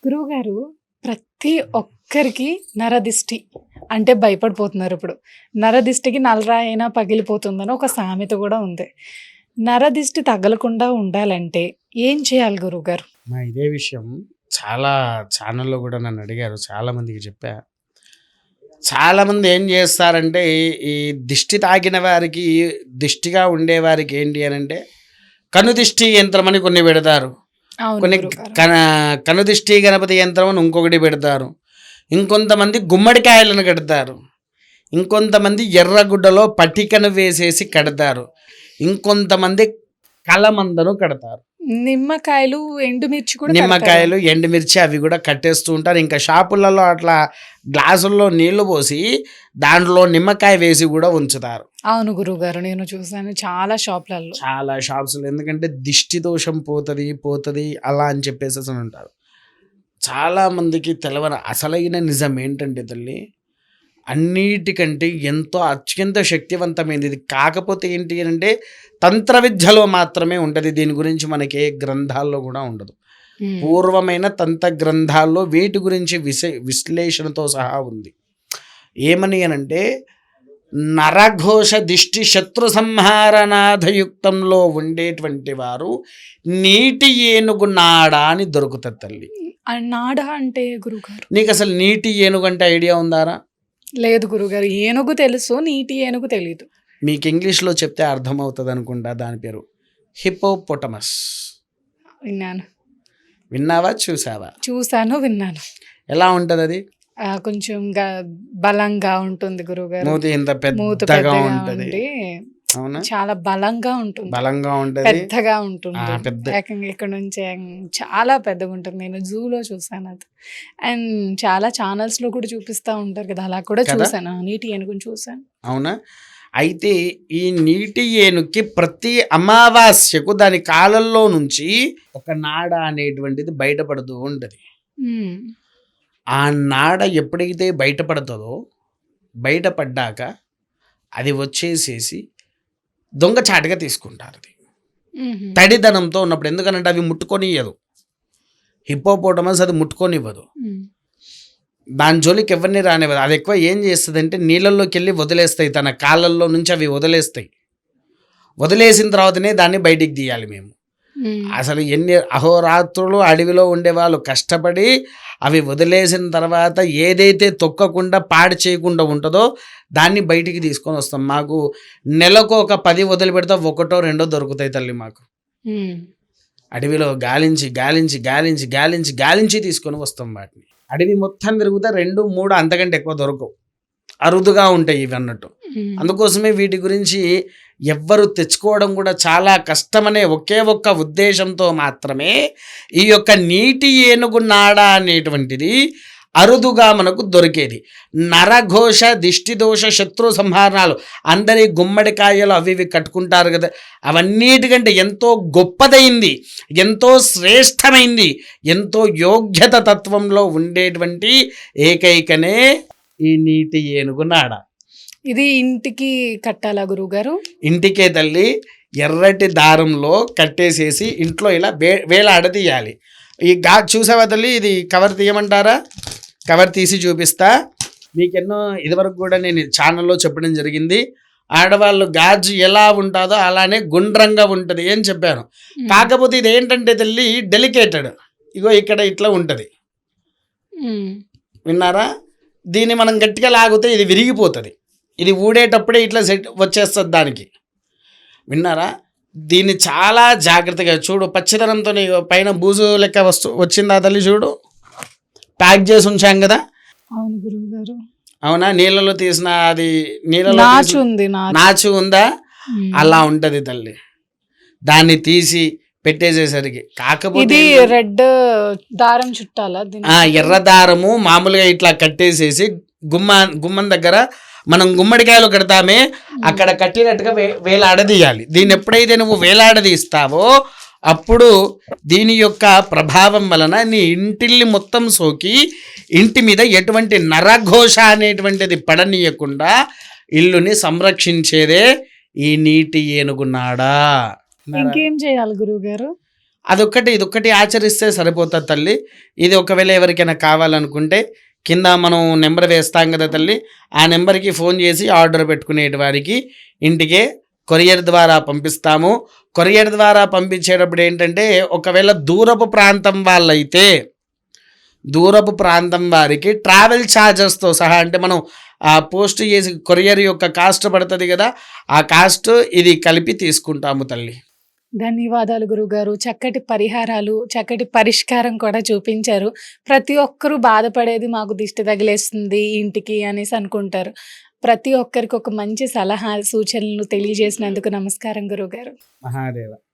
గురువుగారు, ప్రతి ఒక్కరికి నరదిష్టి అంటే భయపడిపోతున్నారు ఇప్పుడు. నరదిష్టికి నలరాయి అయినా పగిలిపోతుందని ఒక సామెత గూడా ఉంది. నరదిష్టి తగలకుండా ఉండాలంటే ఏం చేయాలి గురువుగారు? ఇదే విషయం చాలా ఛానల్లో కూడా నన్ను అడిగారు. చాలా మందికి చెప్పా. చాలామంది ఏం చేస్తారంటే ఈ దిష్టి తాకిన వారికి, దిష్టిగా ఉండేవారికి ఏంటి అని అంటే కనుదిష్టి యంత్రం అని కొన్ని పెడతారు. అవును కొన్ని గురువుగారు. కనుదిష్టి గణపతి యంత్రం అని ఇంకొకటి పెడతారు. ఇంకొంతమంది గుమ్మడికాయలను కడతారు. ఇంకొంతమంది ఎర్రగుడ్డలో పటికను వేసేసి కడతారు. ఇంకొంతమంది కలమందను కడతారు. నిమ్మకాయలు, ఎండుమిర్చి కూడా కడతారా? నిమ్మకాయలు, ఎండుమిర్చి అవి కూడా కట్టేస్తూ ఉంటారు. ఇంకా షాపులలో అట్లా గ్లాసుల్లో నీళ్లు పోసి దాంట్లో నిమ్మకాయ వేసి కూడా ఉంచుతారు. అవును గురువుగారు, నేను చూసాను చాలా షాపులలో. చాలా షాప్స్లో. ఎందుకంటే దిష్టి దోషం పోతుంది అలా అని చెప్పేసి అని ఉంటారు. చాలామందికి తెలవని అసలైన నిజం ఏంటంటే తల్లి, అన్నిటికంటే ఎంతో అత్యంత శక్తివంతమైనది ఇది. కాకపోతే ఏంటి అంటే తంత్ర విద్యలో మాత్రమే ఉంటుంది. దీని గురించి మనకి ఏ గ్రంథాల్లో కూడా ఉండదు. పూర్వమైన తంత్ర గ్రంథాల్లో వీటి గురించి విశ్లేషణతో సహా ఉంది. ఏమని అనంటే నరఘోష దిష్టి శత్రు సంహారనాథయుక్తంలో ఉండేటువంటి వారు నీటి ఏనుగు నాడ అని దొరుకుతుంది తల్లి. నాడ అంటే గురువుగారు? నీకు అసలు నీటి ఏనుగు అంటే ఐడియా ఉందారా? లేదు గురువుగారు, ఏనుగు తెలుసు, నీటి ఏనుగు తెలీదు. మీకు ఇంగ్లీష్లో చెప్తే అర్థమవుతుంది అనుకుంటా. దాని పేరు హిపోపొటమస్. విన్నాను. విన్నావా, చూసావా? చూసాను, విన్నాను. ఎలా ఉంటుంది అది? కొంచెం బలంగా ఉంటుంది గురువుగారు. మూతి ఇంత మూతి పెద్దగా పెద్దగా ఉంటుంది. ఉండి అవునా? చాలా బలంగా ఉంటుంది. బలంగా ఉంటుంది, పెద్దగా ఉంటుంది. పెద్ద. ఏకంగా ఇక్కడ నుంచి చాలా పెద్దగా ఉంటుంది. నేను జూలో చూసాను అది. అండ్ చాలా ఛానల్స్ లో కూడా చూపిస్తా ఉంటారు కదా, అలా కూడా కదా? చూసాను. నీటి ఏనుగుని చూసాను. అవునా? అయితే ఈ నీటి ఏనుగుకి ప్రతి అమావాస్యకు దాని కాలంలో నుంచి ఒక నాడ అనేటువంటిది బయటపడుతూ ఉంటుంది. ఉమ్. ఆ నాడ ఎప్పుడైతే బయటపడుతుందో, బయటపడ్డాక అది వచ్చేసేసి దొంగచాటుగా తీసుకుంటారు. అది ఉహు. తడిదనంతో ఉన్నప్పుడు. ఎందుకనంటే అవి ముట్టుకొనివ్వదు. హిప్పోపోటమస్ అది ముట్టుకొనివ్వదు. ఉమ్. దాని జోలికి ఎవరిని రానివ్వదు. అది ఎక్కువ ఏం చేస్తుంది అంటే నీళ్ళల్లోకి వెళ్ళి వదిలేస్తాయి. తన కాళ్ళల్లో నుంచి అవి వదిలేస్తాయి. వదిలేసిన తర్వాతనే దాన్ని బయటికి తీయాలి మేము. ఉమ్. అసలు ఎన్ని అహోరాత్రులు అడవిలో ఉండేవాళ్ళు కష్టపడి అవి వదిలేసిన తర్వాత ఏదైతే తొక్కకుండా పాడు చేయకుండా ఉంటుందో దాన్ని బయటికి తీసుకొని వస్తాం. మాకు నెలకు ఒక 10 వదిలిపెడితే 1 2 దొరుకుతాయి తల్లి మాకు. ఉమ్. అడవిలో గాలించి గాలించి గాలించి గాలించి గాలించి తీసుకొని వస్తాం వాటిని. అడవి మొత్తం తిరుగుతా 2 3 అంతకంటే ఎక్కువ దొరకవు. అరుదుగా ఉంటాయి ఇవి అన్నట్టు. ఉమ్. అందుకోసమే వీటి గురించి ఎవ్వరు తెచ్చుకోవడం కూడా చాలా కష్టమనే ఒకే ఒక్క ఉద్దేశంతో మాత్రమే ఈ యొక్క నీటి ఏనుగు నాడ అనేటువంటిది అరుదుగా మనకు దొరికేది. నరఘోష, దిష్టి దోష, శత్రు సంహారణాలు, అందరి గుమ్మడికాయలు అవి ఇవి కట్టుకుంటారు కదా, అవన్నిటికంటే ఎంతో గొప్పదైంది, ఎంతో శ్రేష్టమైంది, ఎంతో యోగ్యత తత్వంలో ఉండేటువంటి ఏకైకనే ఈ నీటి ఏనుగు నాడ. ఇది ఇంటికి కట్టాలా గురువుగారు? ఇంటికే తల్లి. ఎర్రటి దారంలో కట్టేసేసి ఇంట్లో ఇలా వేలాడదీయాలి. ఈ చూసావా తల్లి? ఇది కవర్ తీయమంటారా? కవర్ తీసి చూపిస్తా. మీకెన్నో ఇదివరకు కూడా నేను ఛానల్లో చెప్పడం జరిగింది. ఆడవాళ్ళు గాజు ఎలా ఉంటుందో అలానే గుండ్రంగా ఉంటుంది అని చెప్పాను. కాకపోతే ఇది ఏంటంటే తల్లి డెలికేటెడ్. ఇగో ఇక్కడ ఇట్లా ఉంటుంది. ఉమ్. విన్నారా? దీన్ని మనం గట్టిగా లాగితే ఇది విరిగిపోతుంది. ఇది ఊడేటప్పుడే ఇట్లా సెట్ వచ్చేస్తుంది దానికి. విన్నారా? దీన్ని చాలా జాగ్రత్తగా చూడు. పచ్చిదనంతో పైన బూజు లెక్క వచ్చిందా తల్లి? చూడు, ప్యాక్ చేసి ఉంచాం కదా. అవును గురువుగారు. అవునా? నీళ్ళలో తీసిన అది నీళ్ళలో నాచు ఉంది. నాచు ఉందా? అలా ఉంటుంది తల్లి. దాన్ని తీసి పెట్టేసేసరికి కాకపోతే ఇది రెడ్ దారం చుట్టాలా? ఎర్ర దారము మామూలుగా ఇట్లా కట్టేసేసి గుమ్మం దగ్గర మనం గుమ్మడికాయలు కడతామే అక్కడ కట్టినట్టుగా వేలాడదీయాలి. దీన్ని ఎప్పుడైతే నువ్వు వేలాడదీస్తావో అప్పుడు దీని యొక్క ప్రభావం వలన నీ ఇంటిల్ని మొత్తం సోకి ఇంటి మీద ఎటువంటి నరఘోష అనేటువంటిది పడనీయకుండా ఇల్లుని సంరక్షించేదే ఈ నీటి ఏనుగు నాడ. ఇంకేం చేయాలి గురువు గారు? అదొక్కటి ఇదొక్కటి ఆచరిస్తే సరిపోతుంది తల్లి. ఇది ఒకవేళ ఎవరికైనా కావాలనుకుంటే కింద మనం నెంబర్ వేస్తాం కదా తల్లి. ఆ నెంబర్‌కి ఫోన్ చేసి ఆర్డర్ పెట్టుకునేటి వారికి ఇంటికే కొరియర్ ద్వారా పంపిస్తాము. కొరియర్ ద్వారా పంపించేటప్పుడు ఏంటంటే ఒకవేళ దూరపు ప్రాంతం వాళ్ళైతే దూరపు ప్రాంతం వారికి ట్రావెల్ ఛార్జెస్‌తో సహా అంటే మనం పోస్ట్ చేసి కొరియర్ యొక్క కాస్ట్ పడతది కదా! ఆ కాస్ట్ ఇది కలిపి తీసుకుంటాము తల్లి. ధన్యవాదాలు గురువుగారు. చక్కటి పరిహారాలు, చక్కటి పరిష్కారం కూడా చూపించారు. ప్రతి ఒక్కరు బాధపడేది మాకు దిష్టి తగిలేస్తుంది ఇంటికి అనేసి అనుకుంటారు. ప్రతి ఒక్కరికి ఒక మంచి సలహా, సూచనలు తెలియజేసినందుకు నమస్కారం గురువుగారు. మహాదేవ.